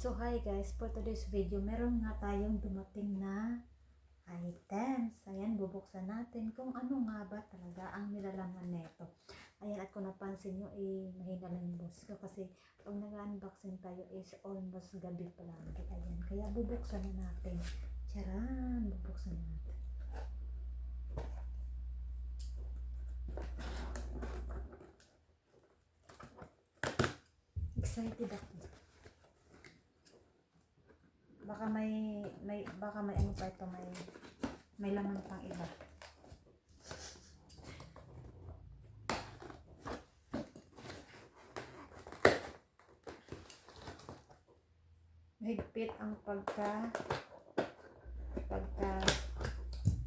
So hi guys, for today's video, meron nga tayong dumating na items. Ayan, bubuksan natin kung ano nga ba talaga ang nilalaman nito. Ayan, at kung napansin nyo, mahina lang yung boss ko kasi pag nag-unboxing tayo is almost gabi pa lang. Ayan, kaya bubuksan na natin. Charan, bubuksan na natin. Excited ako. Baka may ano pa ito, may laman pang iba. Higpit ang pagka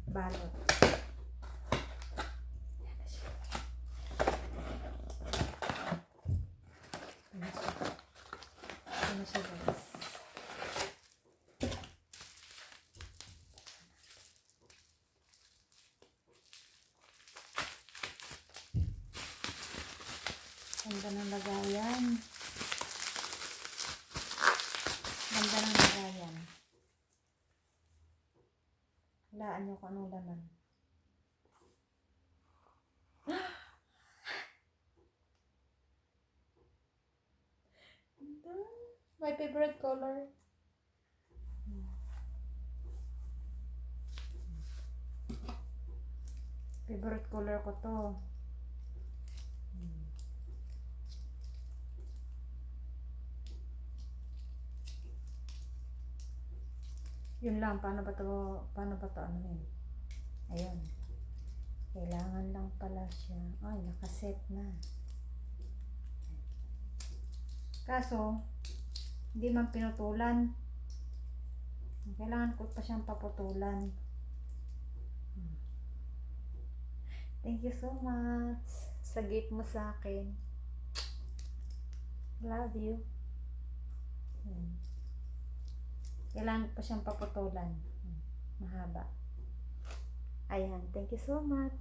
balot. Yan na siya. Yan na siya guys. Ganda ng lagayan. Ganda ng lagayan. Halaan nyo kung anong laman. My favorite color. Favorite color ko to. Yun lang, paano ba to ano yun? Ayun. Kailangan lang pala siya. Ay, nakaset na. Kaso, hindi man pinutulan. Kailangan ko pa siyang paputulan. Thank you so much sa gift mo sa akin. Love you. Kailangan pa siyang paputulan. Mahaba. Ayan, thank you so much.